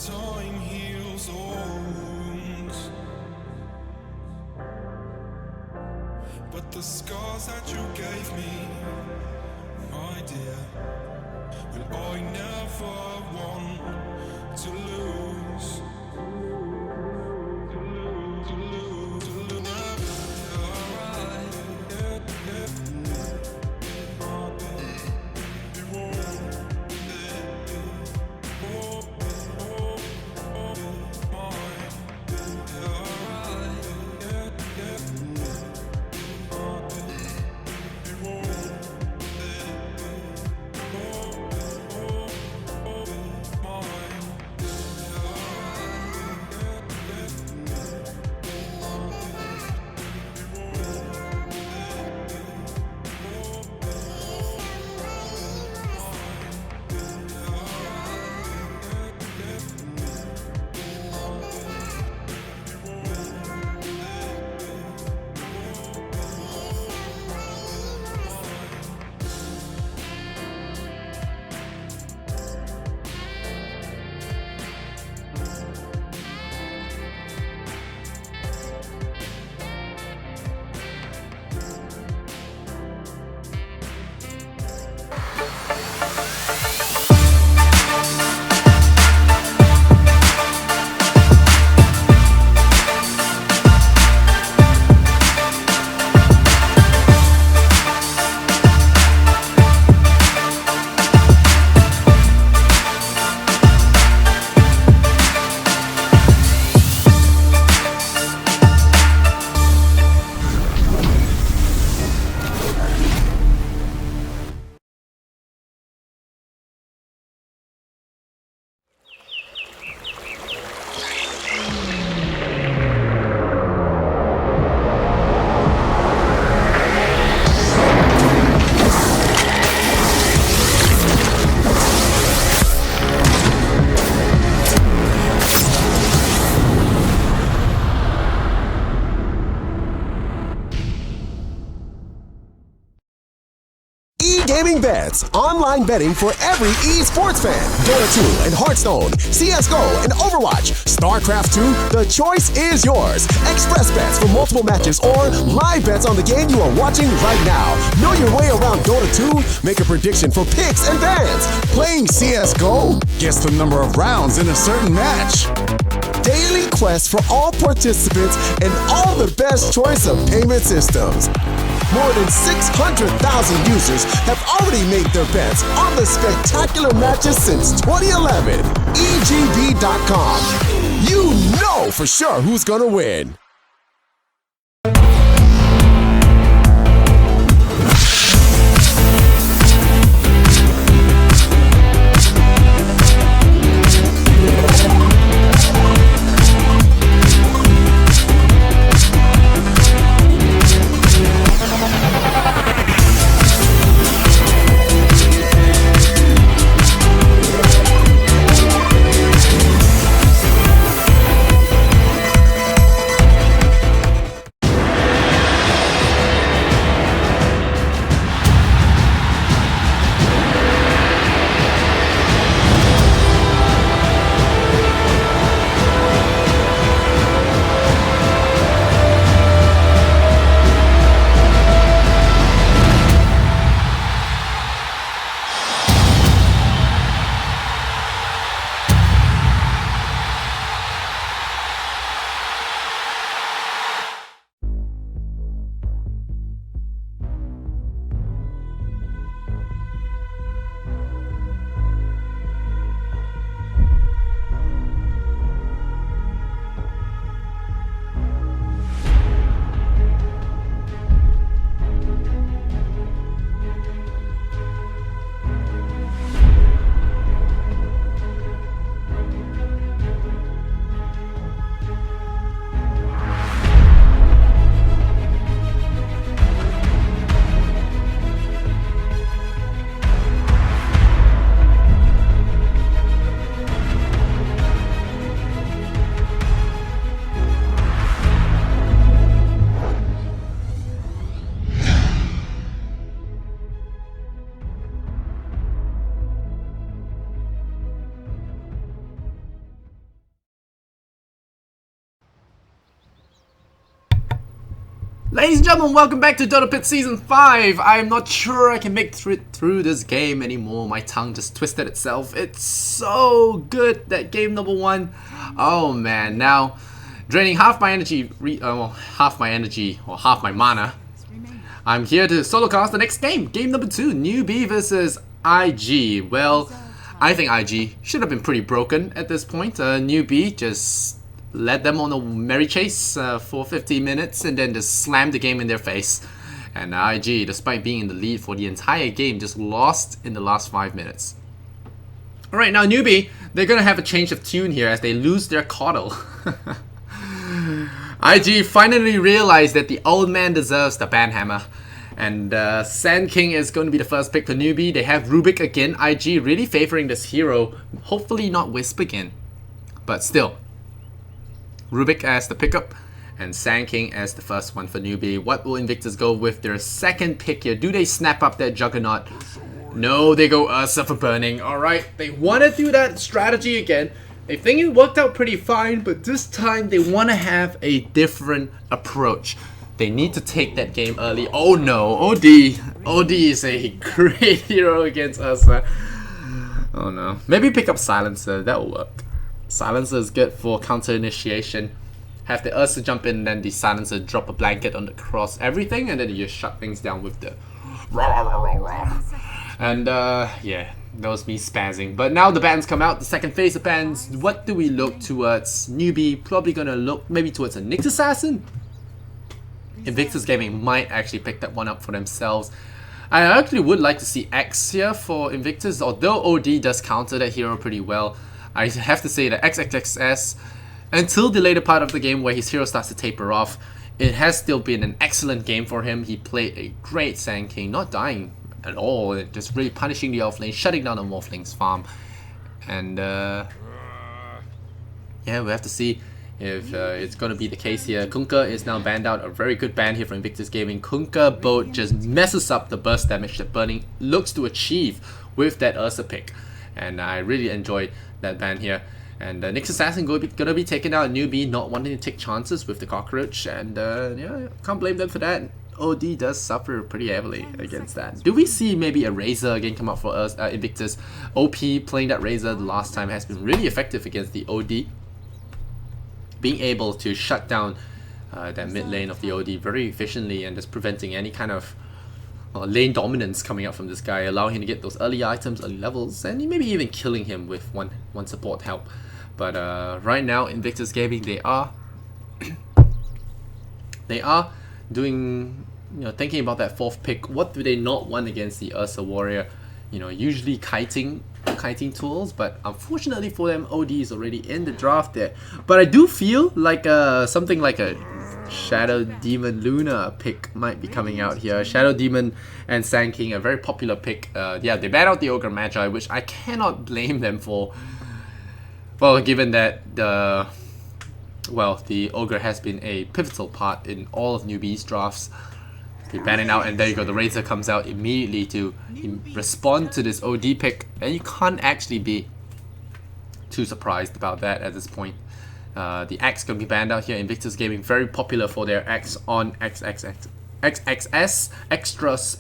Time heals all wounds, but the scars that you gave me, my dear, will I never want to lose. Gaming Bets, online betting for every esports fan. Dota 2 and Hearthstone, CSGO and Overwatch, StarCraft 2, the choice is yours. Express bets for multiple matches or live bets on the game you are watching right now. Know your way around Dota 2? Make a prediction for picks and bans. Playing CSGO? Guess the number of rounds in a certain match. Daily quests for all participants and all the best choice of payment systems. More than 600,000 users have already made their bets on the spectacular matches since 2011. EGB.com. You know for sure who's gonna win. Ladies and gentlemen, welcome back to DotaPit Season 5. I'm not sure I can make it through this game anymore. My tongue just twisted itself. It's so good, that game number 1. Oh man, now draining half my energy, half my mana. I'm here to solo cast the next game. Game number 2, Newbee versus IG. Well, I think IG should have been pretty broken at this point. Newbee just led them on a merry chase for 15 minutes and then just slammed the game in their face. And IG, despite being in the lead for the entire game, just lost in the last 5 minutes. Alright, now Newbee, they're gonna have a change of tune here as they lose their Coddle. IG finally realized that the old man deserves the banhammer. And Sand King is going to be the first pick for Newbee. They have Rubik again. IG really favoring this hero. Hopefully not Wisp again. But still, Rubik as the pickup and Sand King as the first one for Newbee. What will Invictus go with their second pick here? Do they snap up that Juggernaut? No, they go Ursa for burning. Alright, they want to do that strategy again. They think it worked out pretty fine, but this time they want to have a different approach. They need to take that game early. Oh no, OD. OD is a great hero against Ursa. Oh no. Maybe pick up Silencer, that will work. Silencer is good for counter initiation. Have the Ursa jump in and then the Silencer drop a blanket on the cross everything and then you just shut things down with the rah, rah, rah, rah. And yeah, that was me spazzing. But now the bans come out, the second phase of bans. What do we look towards? Newbee probably gonna look maybe towards a Nyx Assassin. Invictus Gaming might actually pick that one up for themselves. I actually would like to see X here for Invictus, although OD does counter that hero pretty well. I have to say that XXXS, until the later part of the game where his hero starts to taper off, it has still been an excellent game for him. He played a great Sand King, not dying at all, and just really punishing the off lane, shutting down the Morphling's farm. And yeah, we have to see if it's going to be the case here. Kunkka is now banned out, a very good ban here for Invictus Gaming. Kunkka boat just messes up the burst damage that Burning looks to achieve with that Ursa pick. And I really enjoyed that ban here. And Nyx Assassin gonna be taking out a Newbee, not wanting to take chances with the cockroach. And yeah, can't blame them for that. OD does suffer pretty heavily against that. Do we see maybe a Razor again come up for us? Invictus OP playing that Razor the last time has been really effective against the OD. Being able to shut down that mid lane of the OD very efficiently and just preventing any kind of lane dominance coming up from this guy, allowing him to get those early items, early levels, and maybe even killing him with one support help. But right now, Invictus Gaming, they are doing, thinking about that fourth pick. What do they not want against the Ursa Warrior? Usually kiting tools, but unfortunately for them, OD is already in the draft there. But I do feel like something like a Shadow Demon Luna pick might be coming out here. Shadow Demon and Sand King, a very popular pick. Yeah, they banned out the Ogre Magi, which I cannot blame them for. Well, given that the Ogre has been a pivotal part in all of Newbee's drafts. They ban it out, and there you go, the Razor comes out immediately to respond to this OD pick, and you can't actually be too surprised about that at this point. The Axe gonna be banned out here. Invictus Gaming, very popular for their Axe on XXS,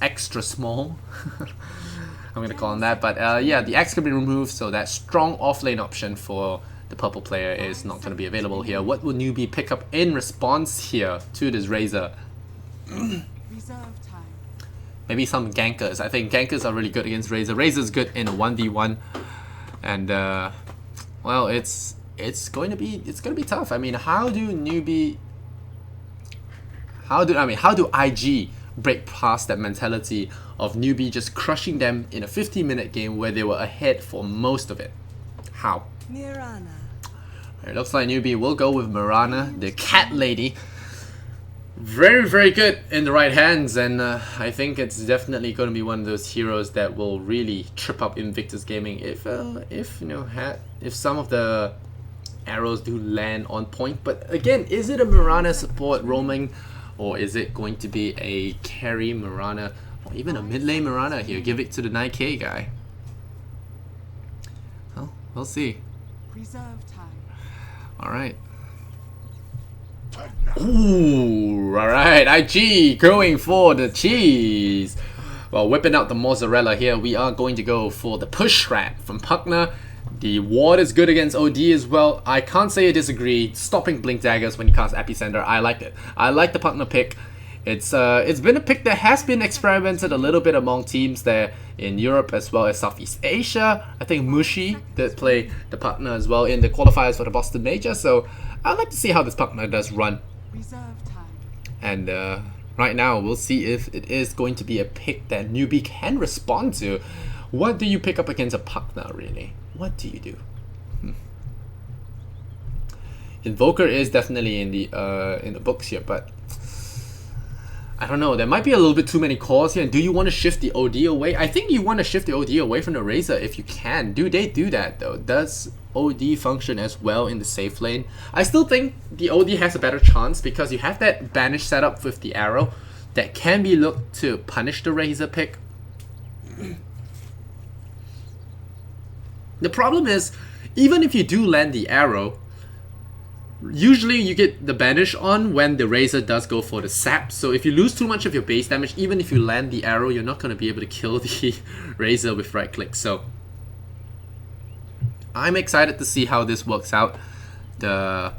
extra small. I'm gonna call him that, but yeah, the Axe can be removed, so that strong offlane option for the purple player is not gonna be available here. What will Newbee pick up in response here to this Razor? Maybe some gankers. I think gankers are really good against Razor. Razor's good in a 1v1, and well, it's going to be tough. I mean, how do IG break past that mentality of Newbee just crushing them in a 15-minute game where they were ahead for most of it? How? Mirana. It looks like Newbee will go with Mirana, the cat lady. Very, very good in the right hands, and I think it's definitely going to be one of those heroes that will really trip up Invictus Gaming if some of the arrows do land on point. But again, is it a Mirana support roaming, or is it going to be a carry Mirana, or even a mid lane Mirana here? Give it to the 9k guy. Well, we'll see. All right. Ooh, alright, IG going for the cheese. Well, whipping out the mozzarella here, we are going to go for the push rat from Puckner. The ward is good against OD as well. I can't say I disagree. Stopping Blink Daggers when you cast Epicenter, I liked it. I like the Puckner pick. It's been a pick that has been experimented a little bit among teams there in Europe as well as Southeast Asia. I think Mushi did play the Puckner as well in the qualifiers for the Boston Major, so I'd like to see how this Puckner does run. And right now, we'll see if it is going to be a pick that Newbee can respond to. What do you pick up against a Puckner, really? What do you do? Invoker is definitely in the books here, but I don't know. There might be a little bit too many calls here. Do you want to shift the OD away? I think you want to shift the OD away from the Razor if you can. Do they do that though? Does OD function as well in the safe lane? I still think the OD has a better chance because you have that banish setup with the arrow that can be looked to punish the Razor pick. The problem is, even if you do land the arrow, usually you get the banish on when the Razor does go for the sap. So if you lose too much of your base damage, even if you land the arrow, you're not going to be able to kill the Razor with right click. So I'm excited to see how this works out. I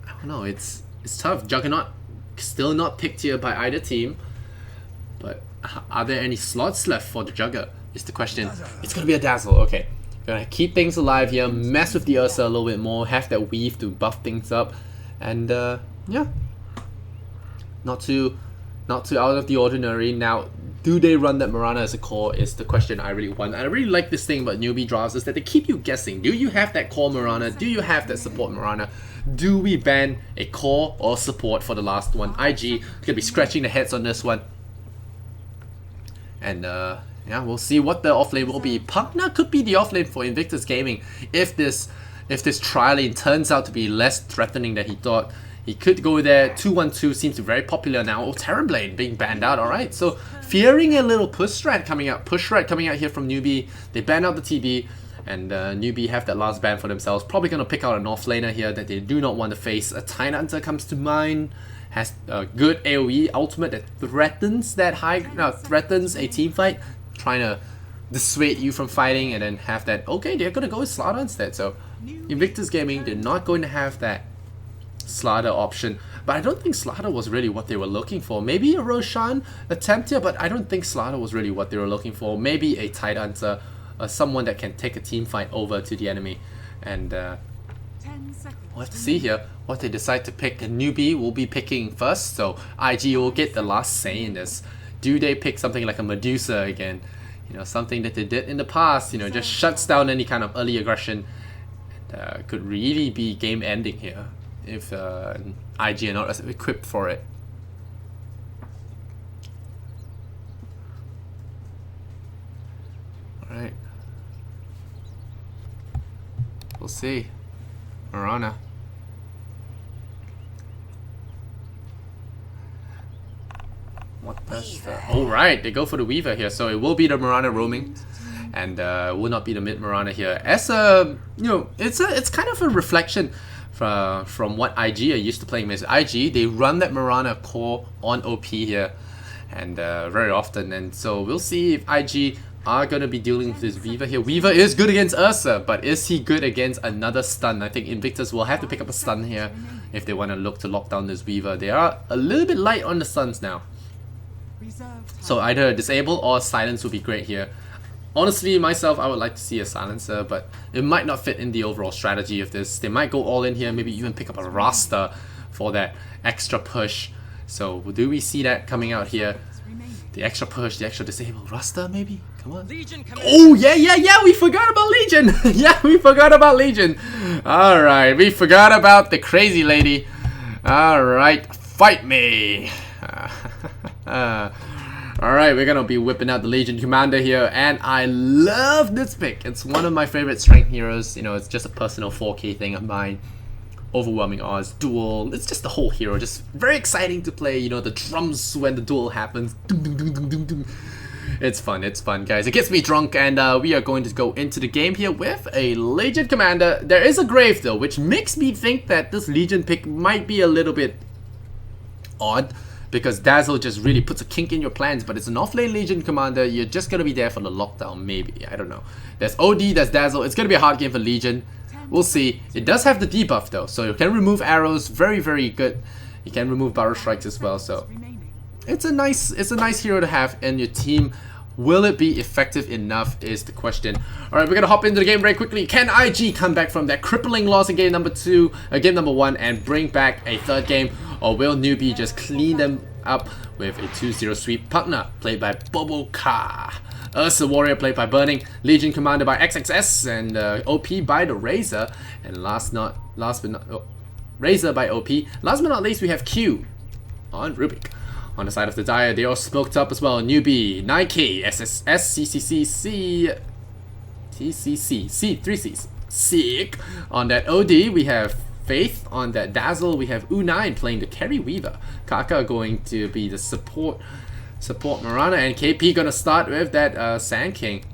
don't know, it's tough. Juggernaut still not picked here by either team, but are there any slots left for the Jugger is the question. It's going to be a Dazzle, okay. Gonna keep things alive here, mess with the Ursa a little bit more, have that weave to buff things up, and yeah, not too out of the ordinary. Now, do they run that Mirana as a core is the question I really want. I really like this thing about Newbee drafts is that they keep you guessing. Do you have that core Mirana? Do you have that support Mirana? Do we ban a core or support for the last one? IG gonna be scratching the heads on this one, and yeah, we'll see what the offlane will be. Puckner could be the offlane for Invictus Gaming if this trial lane turns out to be less threatening than he thought. He could go there. 2-1-2 seems to be very popular now. Oh, Terrorblade being banned out. Alright, so fearing a little push rat coming out. Push rat coming out here from Newbee. They ban out the TB, and Newbee have that last ban for themselves. Probably going to pick out an offlaner here that they do not want to face. A Tidehunter comes to mind. Has a good AoE ultimate that threatens threatens a team fight, trying to dissuade you from fighting, and then have that, okay, they're gonna go with Slaughter instead. So Invictus Gaming, they're not going to have that Slaughter option, but I don't think Slaughter was really what they were looking for. Maybe a Roshan attempt here, but I don't think Slaughter was really what they were looking for. Maybe a Tidehunter, someone that can take a team fight over to the enemy, and we'll have to see here what they decide to pick. And Newbee will be picking first, so IG will get the last say in this. Do they pick something like a Medusa again? You know, something that they did in the past, you know, just shuts down any kind of early aggression. Could really be game ending here if IG are not equipped for it. Alright. We'll see. Mirana. What does the... Alright, they go for the Weaver here, so it will be the Mirana roaming, and will not be the mid Mirana here. As a, you know, it's kind of a reflection from what IG are used to playing with. IG, they run that Mirana core on OP here, and very often, and so we'll see if IG are going to be dealing with this Weaver here. Weaver is good against Ursa, but is he good against another stun? I think Invictus will have to pick up a stun here if they want to lock down this Weaver. They are a little bit light on the stuns now. So either disable or silence would be great here. Honestly, myself, I would like to see a silencer, but it might not fit in the overall strategy of this. They might go all in here, maybe even pick up a Rasta for that extra push. So do we see that coming out here? The extra push, the extra disable. Rasta maybe? Come on. Oh, yeah, we forgot about Legion. Yeah, we forgot about Legion. Alright, we forgot about the crazy lady. Alright, fight me. Alright, we're gonna be whipping out the Legion Commander here, and I love this pick. It's one of my favorite strength heroes. You know, it's just a personal 4K thing of mine. Overwhelming odds, duel, it's just the whole hero, just very exciting to play. You know, the drums when the duel happens. Doom, doom, doom, doom, doom, doom. It's fun, guys. It gets me drunk, and we are going to go into the game here with a Legion Commander. There is a Grave, though, which makes me think that this Legion pick might be a little bit odd, because Dazzle just really puts a kink in your plans, but it's an off-lane Legion Commander. You're just going to be there for the lockdown, maybe. I don't know. There's OD, there's Dazzle. It's going to be a hard game for Legion. We'll see. It does have the debuff, though, so you can remove arrows. Very, very good. You can remove Barrel Strikes as well, so it's a nice hero to have in your team. Will it be effective enough is the question. Alright, we're gonna hop into the game very quickly. Can IG come back from that crippling loss in game number 1 and bring back a third game? Or will Newbee just clean them up with a 2-0 sweep? Pugna, played by Bobo Ka. Ursa Warrior, played by Burning. Legion Commander by XXS. And OP by the Razor. And Razor by OP. Last but not least, we have Q on Rubik. On the side of the Dire, they all smoked up as well. Newbee, 9K, SSS, CCC, TCC, C3Cs. Sick. On that OD, we have Faith. On that Dazzle, we have U9 playing the Carry Weaver. Kaka going to be the support Marana, and KP gonna start with that Sand King.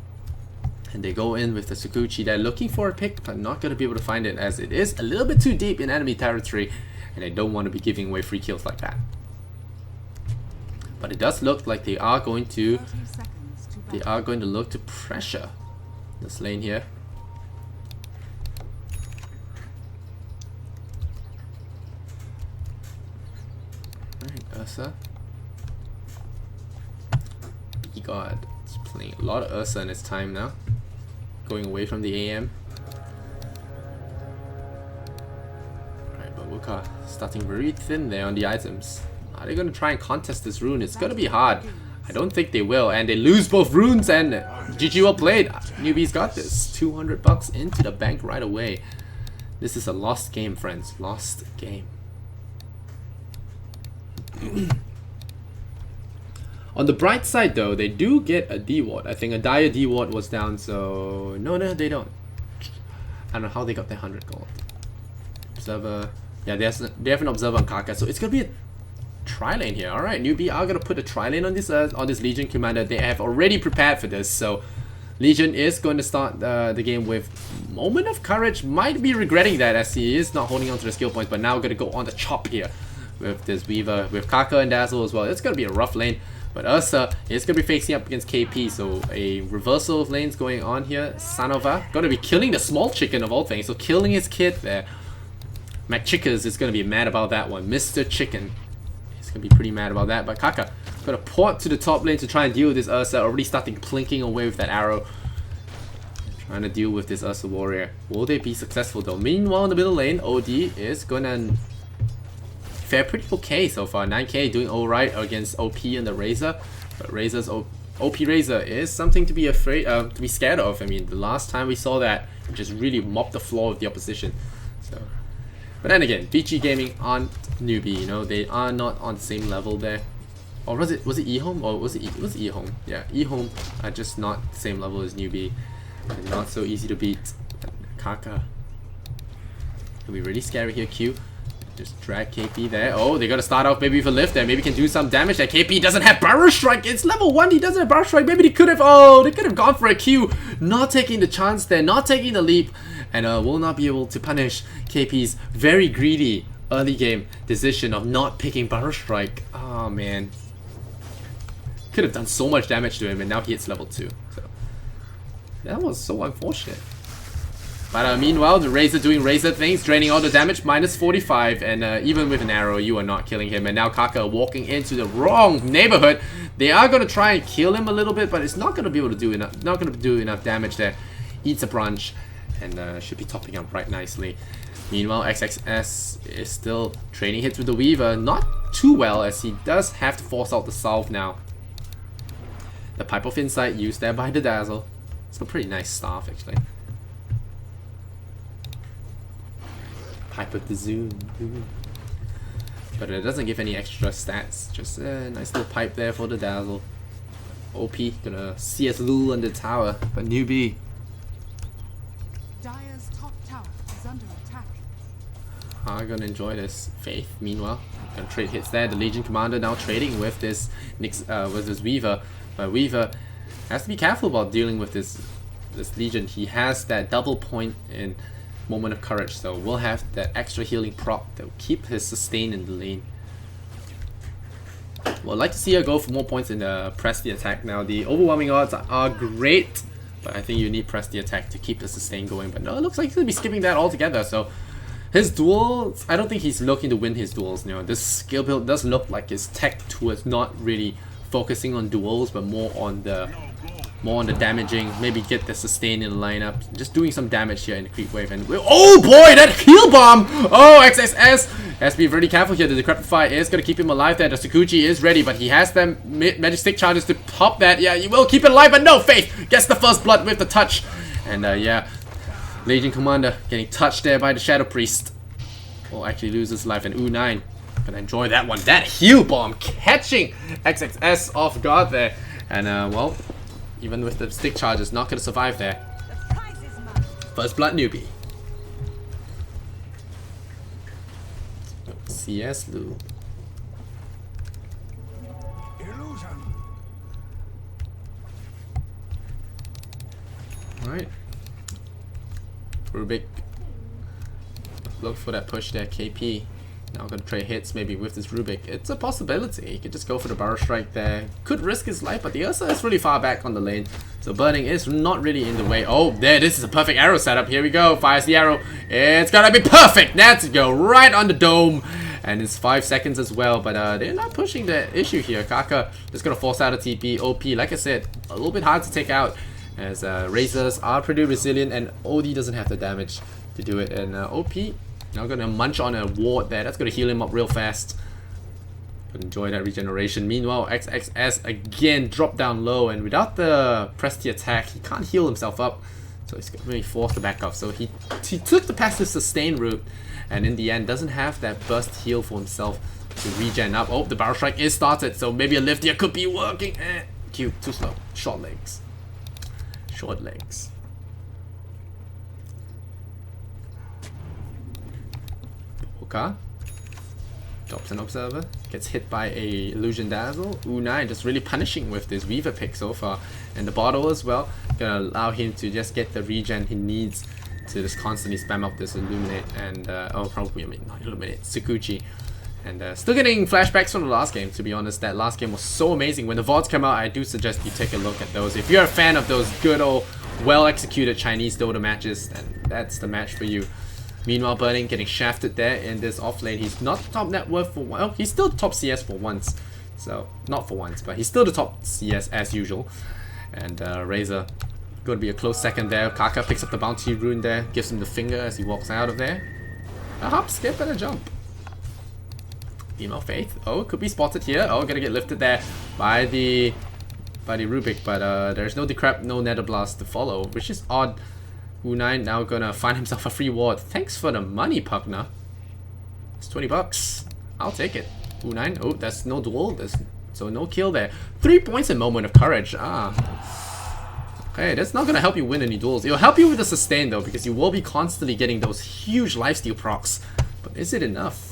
And they go in with the Sakuchi. They're looking for a pick, but not gonna be able to find it, as it is a little bit too deep in enemy territory, and they don't want to be giving away free kills like that. But it does look like they are going to look to pressure this lane here. Alright, Ursa. God, it's playing a lot of Ursa in its time now. Going away from the AM. Alright, but Wuka starting very thin there on the items. Are they going to try and contest this rune? It's going to be hard. I don't think they will. And they lose both runes, and GG well played. Newbee's got this. 200 bucks into the bank right away. This is a lost game, friends. Lost game. On the bright side, though, they do get a D-Ward. I think a Dire D-Ward was down, so... No, they don't. I don't know how they got their 100 gold. Observer... Yeah, they have an Observer on Kaka, so it's going to be a tri-lane here. Alright, Newbee are going to put a tri-lane on this Legion Commander. They have already prepared for this, so Legion is going to start the game with Moment of Courage. Might be regretting that, as he is not holding on to the skill points, but now going to go on the chop here with this Weaver, with Kaka and Dazzle as well. It's going to be a rough lane, but Ursa is going to be facing up against KP, so a reversal of lanes going on here. Sanova going to be killing the small chicken of all things, so killing his kid there. McChickers is going to be mad about that one. Mr. Chicken is going to be pretty mad about that, but Kaka going to port to the top lane to try and deal with this Ursa. Already starting plinking away with that arrow. Trying to deal with this Ursa Warrior. Will they be successful though? Meanwhile, in the middle lane, OD is going to fare pretty okay so far. 9K doing alright against OP and the Razor. But Razor's OP Razor is something to be afraid to be scared of. I mean, the last time we saw that, it just really mopped the floor of the opposition. So, but then again, BG Gaming on Newbee, you know, they are not on the same level there. Or was it eHome? Or was it eHome? Yeah, eHome are just not the same level as Newbee. And not so easy to beat. Kaka can be really scary here. Q just drag KP there. Oh, they gotta start off maybe with a lift there. Maybe can do some damage there. KP doesn't have Barrel Strike. It's level 1. He doesn't have Barrel Strike. Maybe they could have. Oh, they could have gone for a Q. Not taking the chance there. Not taking the leap. And will not be able to punish KP's very greedy early game decision of not picking Barrel Strike. Oh, man. Could have done so much damage to him, and now he hits level 2. So that was so unfortunate. But meanwhile, the Razor doing Razor things, draining all the damage, minus 45, and even with an arrow, you are not killing him. And now Kaka walking into the wrong neighborhood. They are going to try and kill him a little bit, but it's not going to be able to do enough. Not going to do enough damage there. Eats a branch, and should be topping up right nicely. Meanwhile, XXS is still trading hits with the Weaver, not too well, as he does have to force out the Salve now. The Pipe of Insight used there by the Dazzle. It's a pretty nice staff, actually. Pipe of the Zoom. But it doesn't give any extra stats. Just a nice little pipe there for the Dazzle. OP gonna CS Lul on the tower, but Newbee. Dire's top tower is under attack. are gonna enjoy this. Faith, meanwhile, gonna trade hits there. The Legion Commander now trading with this Weaver, but Weaver has to be careful about dealing with this Legion. He has that double point in Moment of Courage, so we'll have that extra healing proc that will keep his sustain in the lane. Well, I'd like to see her go for more points in the press the attack. Now the overwhelming odds are great, but I think you need press the attack to keep the sustain going. But no, it looks like he's gonna be skipping that altogether. So his duels, I don't think he's looking to win his duels. You know, this skill build does look like his tech towards not really focusing on duels, but more on the damaging. Maybe get the sustain in the lineup. Just doing some damage here in the creep wave. And oh boy, that heal bomb! Oh, XXS has to be very careful here. The Decrepify is gonna keep him alive there. The Sakuchi is ready, but he has them magic stick charges to pop that. Yeah, he will keep it alive, but no, Faith gets the first blood with the touch. And yeah, Legion Commander getting touched there by the Shadow Priest. Will actually lose his life, and U9 gonna enjoy that one. That heal bomb catching XXS off guard there. And well, even with the stick charges, not gonna survive there. First blood Newbee. CS Lu. Alright. Rubik. Look for that push there, KP. Now gonna trade hits maybe with this Rubik. It's a possibility. He could just go for the Barrel Strike there. Could risk his life, but the Ursa is really far back on the lane. So Burning is not really in the way. Oh, there, this is a perfect arrow setup. Here we go. Fires the arrow. It's gonna be perfect. That's go right on the dome. And it's 5 seconds as well, but they're not pushing the issue here. Kaka just gonna force out a TP. OP, like I said, a little bit hard to take out, as Razors are pretty resilient, and OD doesn't have the damage to do it. And OP now gonna munch on a ward there. That's gonna heal him up real fast. Enjoy that regeneration. Meanwhile, XXS again dropped down low, and without the press the attack, he can't heal himself up. So he's really forced to back off. So he took the passive sustain route, and in the end doesn't have that burst heal for himself to regen up. Oh, the Barrel Strike is started, so maybe a lift here could be working. Cute, too slow. Short legs. Short legs. Oka drops an Observer, gets hit by a Illusion Dazzle. U9 just really punishing with this Weaver pick so far. And the bottle as well, gonna allow him to just get the regen he needs to just constantly spam up this Illuminate and oh, probably, I mean, not Illuminate, Sakuchi. And still getting flashbacks from the last game, to be honest. That last game was so amazing. When the VODs come out, I do suggest you take a look at those. If you're a fan of those good old, well-executed Chinese Dota matches, then that's the match for you. Meanwhile, Burning getting shafted there in this offlane. He's not top net worth for well, he's still top CS for once. So, not for once, but he's still the top CS as usual. And Razor going to be a close second there. Kaka picks up the bounty rune there, gives him the finger as he walks out of there. A hop, skip, and a jump. Female Faith. Oh, could be spotted here. Oh, gonna get lifted there by the Rubik, but there's no Decrep, no Nether Blast to follow, which is odd. U9 now gonna find himself a free ward. Thanks for the money, Pugna. It's 20 bucks. I'll take it. U9. Oh, that's no duel. So no kill there. 3 points in Moment of Courage. Okay, that's not gonna help you win any duels. It'll help you with the sustain though, because you will be constantly getting those huge lifesteal procs. But is it enough?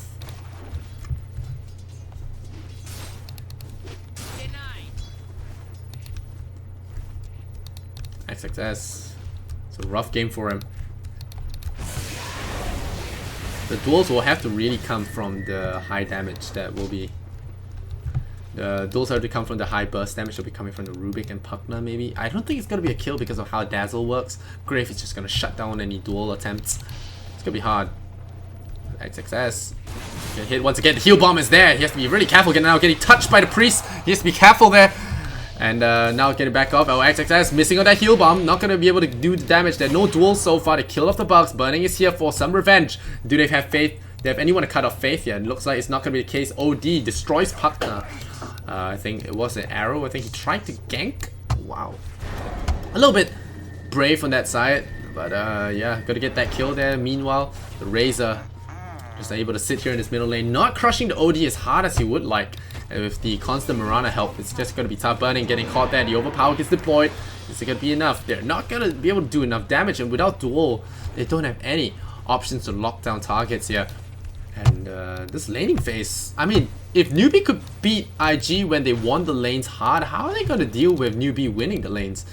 XXS. It's a rough game for him. The duels will have to really come from the high damage that will be... The duels have to come from the high burst damage that will be coming from the Rubik and Pugna maybe. I don't think it's going to be a kill because of how Dazzle works. Grave is just going to shut down any duel attempts. It's going to be hard. XXS. Get hit once again. The heal bomb is there. He has to be really careful now getting touched by the priest. He has to be careful there. And now getting back off. Oh, XXS missing on that heal bomb. Not going to be able to do the damage there. No duels so far. The kill of the bugs. Burning is here for some revenge. Do they have faith? Do they have anyone to cut off faith? Yeah, it looks like it's not going to be the case. OD destroys Pugna. I think it was an arrow. I think he tried to gank. Wow. A little bit brave on that side. But yeah, got to get that kill there. Meanwhile, the Razor just able to sit here in this middle lane. Not crushing the OD as hard as he would like. With the constant Mirana help, it's just going to be tough. Burning, getting caught there. The overpower gets deployed. Is it going to be enough? They're not going to be able to do enough damage. And without duel, they don't have any options to lock down targets here. And this laning phase, I mean, if Newbee could beat IG when they won the lanes hard, how are they going to deal with Newbee winning the lanes?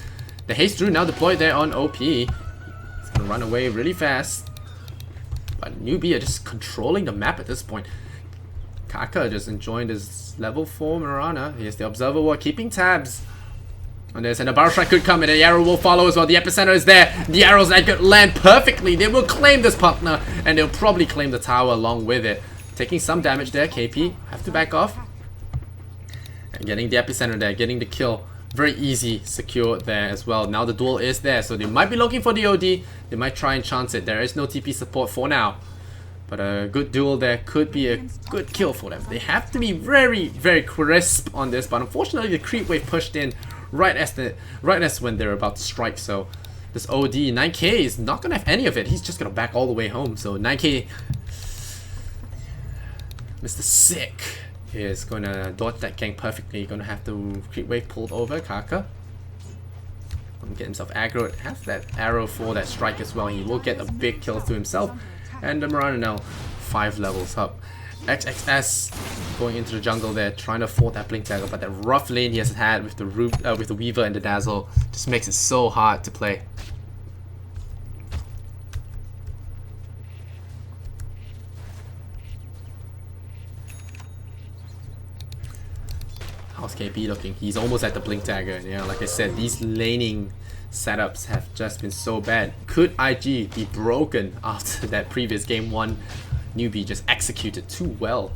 The Haste Rune now deployed there on OP. He's going to run away really fast. But Newbee are just controlling the map at this point. Kaka just enjoying this level 4 Mirana. Here's the Observer Ward keeping tabs on this, and a Barrel Strike could come and the arrow will follow as well. The epicenter is there. The arrows that could land perfectly. They will claim this partner and they'll probably claim the tower along with it. Taking some damage there. KP have to back off. And getting the epicenter there, getting the kill. Very easy, secured there as well. Now the duel is there, so they might be looking for the OD. They might try and chance it. There is no TP support for now. But a good duel there could be a good kill for them. They have to be very, very crisp on this, but unfortunately the creep wave pushed in right as when they're about to strike. So this OD 9k is not gonna have any of it. He's just gonna back all the way home. So 9k, Mr. Sick is gonna dodge that gank perfectly. Gonna have the creep wave pulled over. Kaka gonna get himself aggroed. Have that arrow for that strike as well. He will get a big kill to himself. And the Mirana now 5 levels up. XXS going into the jungle there, trying to afford that blink dagger, but that rough lane he has had with the Weaver and the Dazzle just makes it so hard to play. How's KP looking? He's almost at the blink dagger. You know, like I said, these laning setups have just been so bad. Could IG be broken after that previous game 1? Newbee just executed too well.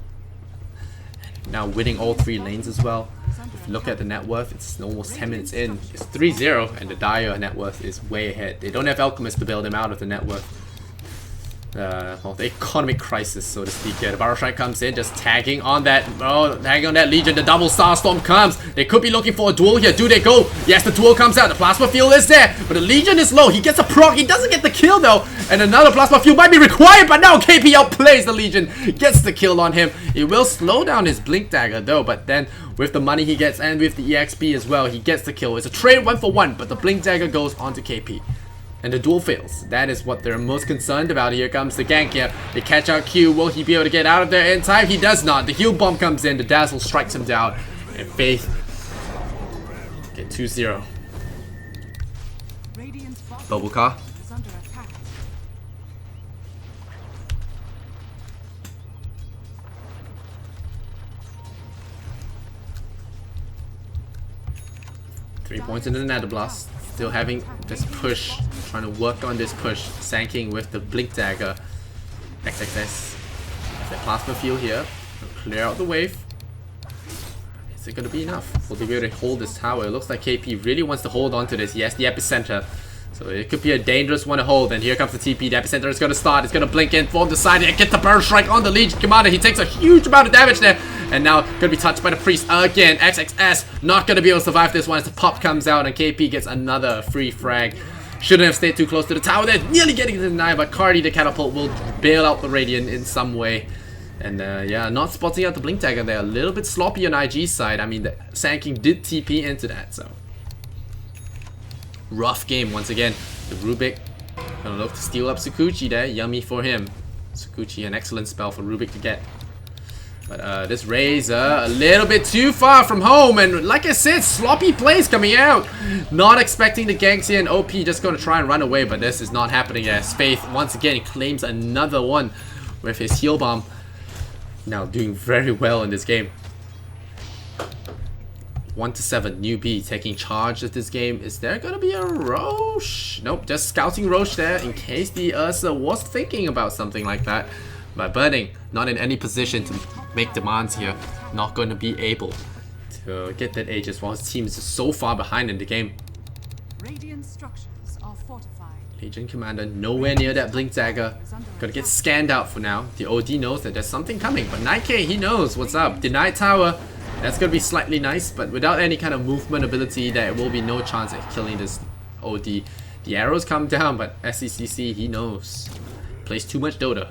And now winning all 3 lanes as well. If you look at the net worth, it's almost 10 minutes in. It's 3-0 and the Dire net worth is way ahead. They don't have Alchemist to bail them out of the net worth. Well, the economic crisis, so to speak. Yeah, the Barrel Strike comes in, just tagging on that. Oh, tagging on that Legion. The double Starstorm comes. They could be looking for a duel here. Do they go? Yes, the duel comes out. The Plasma Field is there, but the Legion is low. He gets a proc. He doesn't get the kill though, and another Plasma Field might be required. But now KP outplays the Legion, gets the kill on him. It will slow down his Blink Dagger though, but then with the money he gets and with the EXP as well, he gets the kill. It's a trade 1-for-1, but the Blink Dagger goes onto KP. And the duel fails. That is what they're most concerned about. Here comes the gank here. They catch out Q. Will he be able to get out of there in time? He does not. The heal bomb comes in. The Dazzle strikes him down. And Faith get 2-0. Bubble car. Three points into the Nether Blast. Still having this push, trying to work on this push, Sanking with the Blink Dagger. XXS. The Plasma Field here. Clear out the wave. Is it going to be enough? Will they be able to hold this tower? It looks like KP really wants to hold on to this. He has the epicenter. So it could be a dangerous one to hold. And here comes the TP. The epicenter is going to start. It's going to blink in from the side and get the Barrel Strike on the Legion Commander. He takes a huge amount of damage there. And now going to be touched by the Priest again. XXS not going to be able to survive this one as the pop comes out and KP gets another free frag. Shouldn't have stayed too close to the tower there. Nearly getting denied, but Cardi the Catapult will bail out the Radiant in some way. And yeah, not spotting out the Blink Dagger there. A little bit sloppy on IG's side. I mean, the Sanking did TP into that, so. Rough game once again. The Rubik gonna look to steal up Sukuchi there. Yummy for him. Sukuchi, an excellent spell for Rubik to get. But this Razor, a little bit too far from home. And like I said, sloppy plays coming out. Not expecting the ganks here, and OP just going to try and run away. But this is not happening as Faith once again claims another one with his heal bomb. Now doing very well in this game. 1-7, Newbee taking charge of this game. Is there gonna be a Roche? Nope, just scouting Roche there in case the Ursa was thinking about something like that. But Burning, not in any position to make demands here. Not gonna be able to get that Aegis while his team is just so far behind in the game. Radiant structures are fortified. Legion Commander nowhere near that Blink Dagger. Gonna get scanned out for now. The OD knows that there's something coming, but 9k, he knows what's up. Denied tower. That's gonna be slightly nice, but without any kind of movement ability, there will be no chance at killing this OD. The arrows come down, but SCCC, he knows. Plays too much Dota.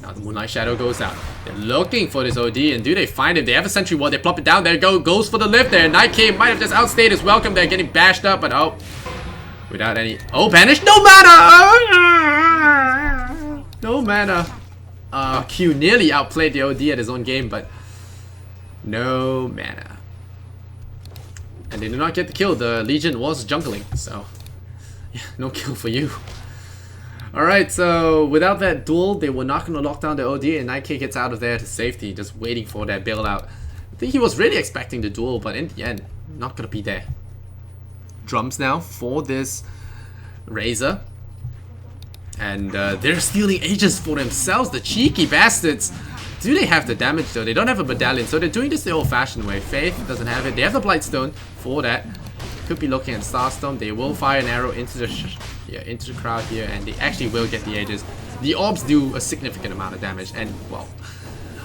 Now the Moonlight Shadow goes out. They're looking for this OD, and do they find him? They have a Sentry Ward, they plop it down. There it goes for the lift there. 9k might have just outstayed his welcome there, getting bashed up, but oh. Without any... Oh, banished? No mana! No mana. Q nearly outplayed the OD at his own game, but no mana. And they did not get the kill. The Legion was jungling, so yeah, no kill for you. Alright, so without that duel, they were not going to lock down the OD, and Night K gets out of there to safety, just waiting for that bailout. I think he was really expecting the duel, but in the end, not going to be there. Drums now for this Razor. And they're stealing Aegis for themselves, the cheeky bastards. Do they have the damage though? They don't have a medallion, so they're doing this the old-fashioned way. Faith doesn't have it. They have the Blightstone for that. Could be looking at Starstorm. They will fire an arrow into the crowd here, and they actually will get the Aegis. The orbs do a significant amount of damage, and well,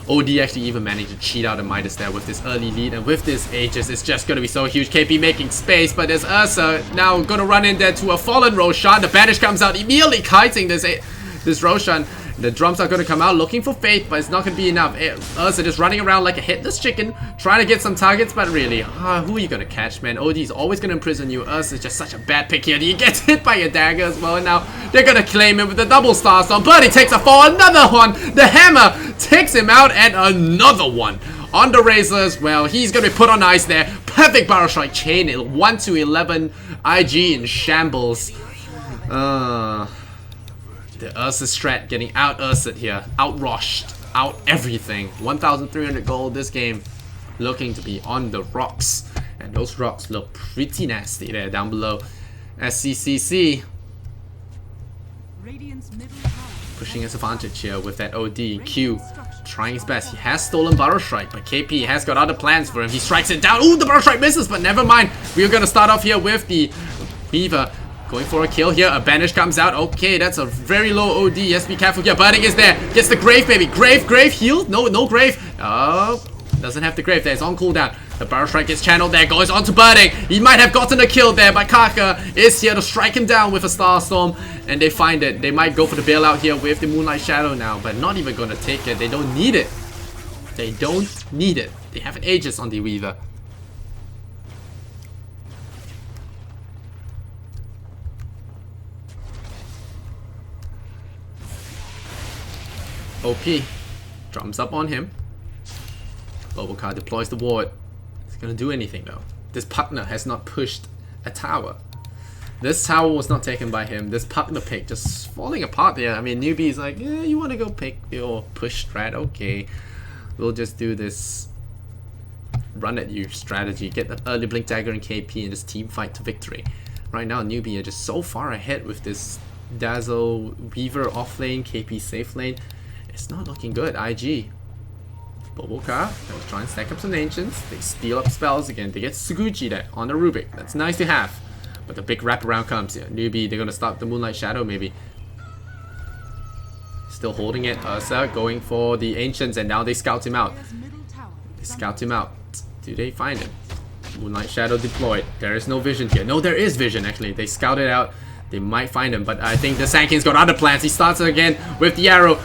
OD actually even managed to cheat out a Midas there with this early lead, and with this Aegis, it's just going to be so huge. KP making space, but there's Ursa now going to run in there to a fallen Roshan. The banish comes out, immediately kiting this Roshan. The drums are going to come out looking for Faith, but it's not going to be enough. Ursa just running around like a hitless chicken, trying to get some targets, but really, who are you going to catch, man? OD is always going to imprison you. Ursa is just such a bad pick here. He gets hit by a dagger as well, and now they're going to claim him with the double Starstorm. But he takes a fall, another one. The hammer takes him out, and another one on the Razor as well. He's going to be put on ice there. Perfect Barrel Strike chain. 1-11 IG in shambles. The Ursa strat getting out Ursa'd here. Out-roshed. Out everything. 1,300 gold this game. Looking to be on the rocks. And those rocks look pretty nasty there down below. SCCC pushing his advantage here with that OD. Q trying his best. He has stolen Barrel Strike, but KP has got other plans for him. He strikes it down. Ooh, the Barrel Strike misses, but never mind. We are going to start off here with the Weaver. Going for a kill here. A banish comes out. Okay, that's a very low OD. Yes, be careful here. Burning is there. Gets the Grave, baby. Grave healed. No Grave. Oh, doesn't have the Grave there. It's on cooldown. The Barrel Strike gets channeled there. Goes on to Burning. He might have gotten a kill there, but Kaka is here to strike him down with a Starstorm. And they find it. They might go for the bailout here with the Moonlight Shadow now, but not even going to take it. They don't need it. They don't need it. They have an Aegis on the Weaver. OP drums up on him. Bobokar deploys the ward. It's gonna do anything though. This Pugner has not pushed a tower. This tower was not taken by him. This Pugner pick just falling apart there. I mean, Newbee is like, yeah, you want to go pick your push strat? Okay, we'll just do this run at you strategy. Get the early blink dagger and KP in this team fight to victory. Right now, Newbee are just so far ahead with this Dazzle Weaver off lane, KP safe lane. It's not looking good. IG. Bobokar gonna try and stack up some Ancients. They steal up spells again. They get Suguchi there on the Rubik. That's nice to have. But the big wraparound comes here. Newbee, they're gonna stop the Moonlight Shadow maybe. Still holding it. Ursa going for the Ancients, and now they scout him out. They scout him out. Do they find him? Moonlight Shadow deployed. There is no vision here. No, there is vision actually. They scouted out. They might find him, but I think the Sand King's got other plans. He starts again with the arrow.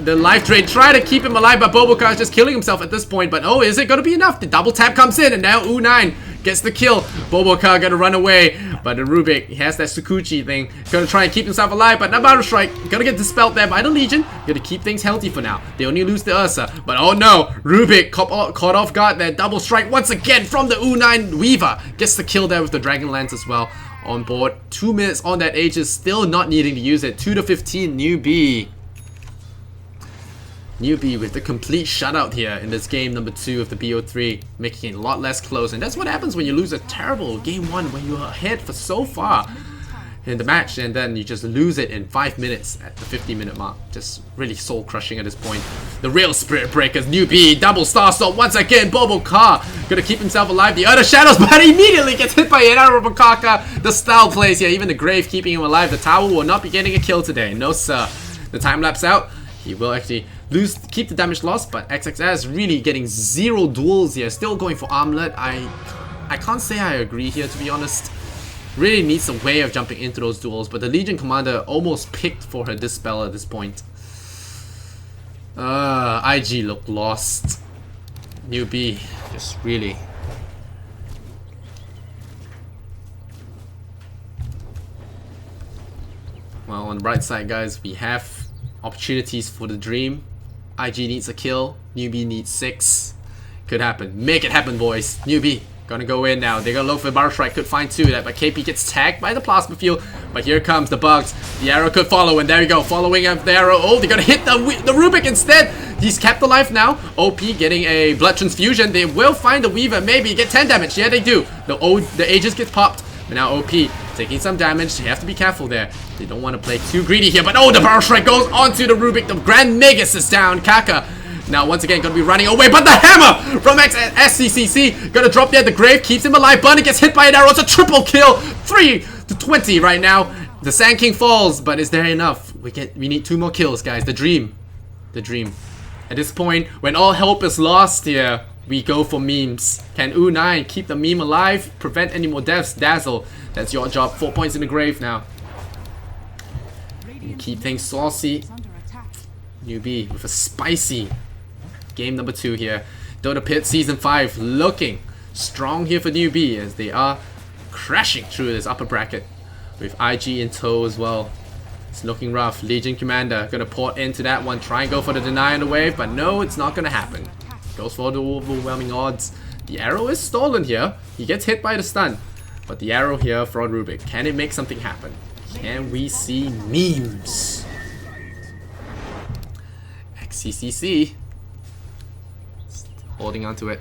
The life drain, try to keep him alive, but Bobokar is just killing himself at this point. But oh, is it going to be enough? The double tap comes in, and now U9 gets the kill. Bobokar gonna run away, but the Rubik, he has that Sukuchi thing. Gonna try and keep himself alive, but Nabaru Strike gonna get dispelled there by the Legion. Gonna keep things healthy for now. They only lose the Ursa, but oh no, Rubik caught off guard there. Double strike once again from the U9 Weaver. Gets the kill there with the Dragon Lance as well. On board, 2 minutes on that Aegis, still not needing to use it. 2-15, Newbee. Newbee with the complete shutout here in this game number 2 of the BO3, making it a lot less close. And that's what happens when you lose a terrible game 1 when you're ahead for so far in the match, and then you just lose it in 5 minutes at the 50-minute mark. Just really soul crushing at this point. The real Spirit Breakers, Newbee, double Starstorm once again. Bobokar gonna keep himself alive. The other shadows, but immediately gets hit by an arrow from Kaka. The style plays here, even the Grave keeping him alive. The tower will not be getting a kill today, no sir. The time lapse out. He will actually keep the damage loss, but XXS really getting 0 duels here. Still going for Armlet. I can't say I agree here, to be honest. Really needs a way of jumping into those duels, but the Legion Commander almost picked for her Dispel at this point. IG looked lost. Newbee just really... Well, on the bright side, guys, we have opportunities for the Dream IG needs a kill. Newbee needs 6. Could happen. Make it happen, boys. Newbee gonna go in now. They're gonna look for Barrel Strike. Could find 2 that, but KP gets tagged by the plasma field. But here comes the bugs. The arrow could follow, and there you go. Following up the arrow. Oh, they're gonna hit the Rubik instead. He's kept alive now. OP getting a blood transfusion. They will find the Weaver. Maybe get 10 damage. Yeah, they do. The Aegis gets popped. But now OP taking some damage. They have to be careful there. They don't want to play too greedy here. But oh, the Barrel Strike goes onto the Rubik. The Grand Magus is down. Kaka now once again gonna be running away. But the hammer from SCCC gonna drop there. The Grave keeps him alive. Bunny gets hit by an arrow. It's a triple kill. 3-20 right now. The Sand King falls. But is there enough? We need 2 more kills, guys. The dream. At this point, when all hope is lost here, we go for memes. Can U9 keep the meme alive? Prevent any more deaths? Dazzle, that's your job. 4 points in the grave now. Keep things saucy. Newbee with a spicy game number 2 here. DotaPit Season 5 looking strong here for Newbee as they are crashing through this upper bracket with IG in tow as well. It's looking rough. Legion Commander gonna port into that one. Try and go for the deny on the wave, but no, it's not gonna happen. Goes for the overwhelming odds. The arrow is stolen here. He gets hit by the stun. But the arrow here for Rubik. Can it make something happen? Can we see memes? XCCC. Holding on to it.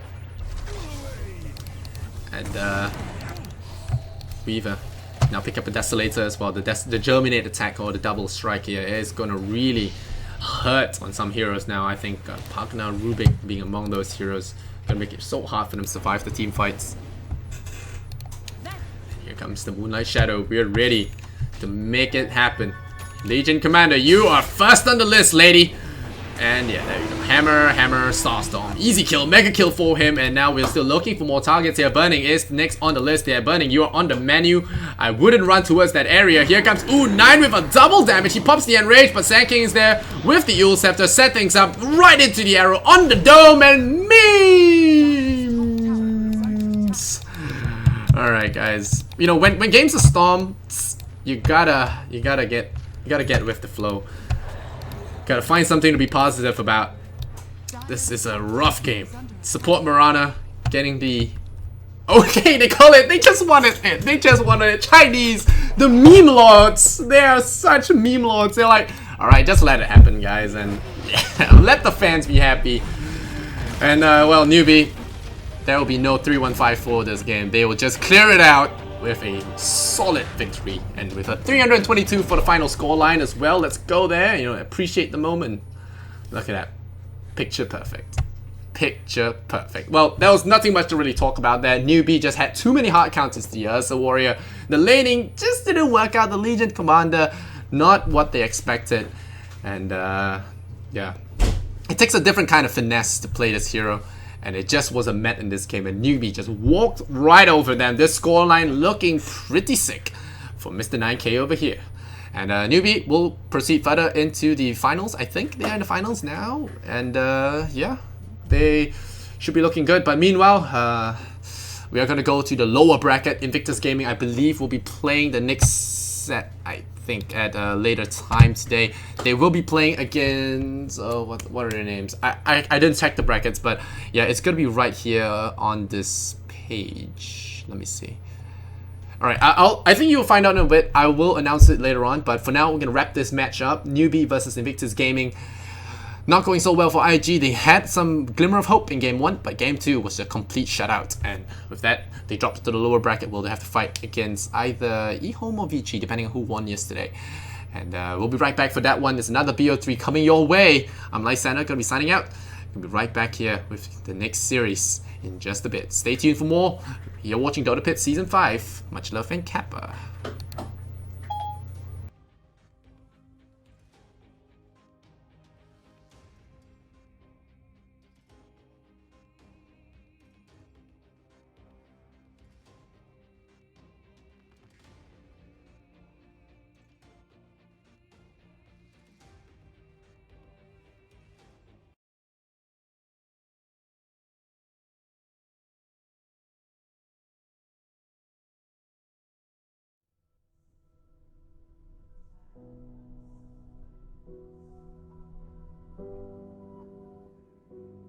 And Weaver. Now pick up a Desolator as well. The Germinate attack or the double strike here is going to really hurt on some heroes now. I think Pagna Rubik being among those heroes going to make it so hard for them to survive the team fights. Here comes the Moonlight Shadow. We're ready to make it happen. Legion Commander, you are first on the list, lady. And yeah, there you go. Hammer, Starstorm. Easy kill, mega kill for him. And now we're still looking for more targets here. Burning is next on the list there. Burning, you are on the menu. I wouldn't run towards that area. Here comes U9 with a double damage. He pops the Enrage, but Sand King is there with the Eul Scepter. Set things up right into the arrow on the dome and memes. Alright, guys. You know, when games are stormed, you gotta get with the flow. Gotta find something to be positive about. This is a rough game. Support Mirana getting the... Okay, they call it. They just wanted it. They just wanted it. Chinese, the meme lords. They are such meme lords. They're like, alright, just let it happen, guys. And yeah, let the fans be happy. And, well, Newbee, there will be no 3-1-5 for this game. They will just clear it out with a solid victory and with a 322 for the final scoreline as well. Let's go there, you know, appreciate the moment. Look at that. Picture perfect. Picture perfect. Well, there was nothing much to really talk about there. Newbee just had too many hard counters to the Ursa Warrior. The laning just didn't work out. The Legion Commander, not what they expected. And yeah, it takes a different kind of finesse to play this hero. And it just wasn't met in this game. And Newbee just walked right over them. This scoreline looking pretty sick for Mr. 9K over here. And Newbee will proceed further into the finals. I think they're in the finals now. And yeah, they should be looking good. But meanwhile, we are going to go to the lower bracket. Invictus Gaming, I believe, will be playing the next set, I think, at a later time today. They will be playing against... what are their names? I didn't check the brackets, but yeah, it's going to be right here on this page. Let me see. Alright, I think you'll find out in a bit. I will announce it later on, but for now, we're going to wrap this match up. Newbee versus Invictus Gaming. Not going so well for IG. They had some glimmer of hope in Game 1, but Game 2 was a complete shutout. And with that, they dropped to the lower bracket. Will they have to fight against either eHome or Vici, depending on who won yesterday. And we'll be right back for that one. There's another BO3 coming your way. I'm Lysander, going to be signing out. We'll be right back here with the next series in just a bit. Stay tuned for more. You're watching DotaPit Season 5. Much love and Kappa.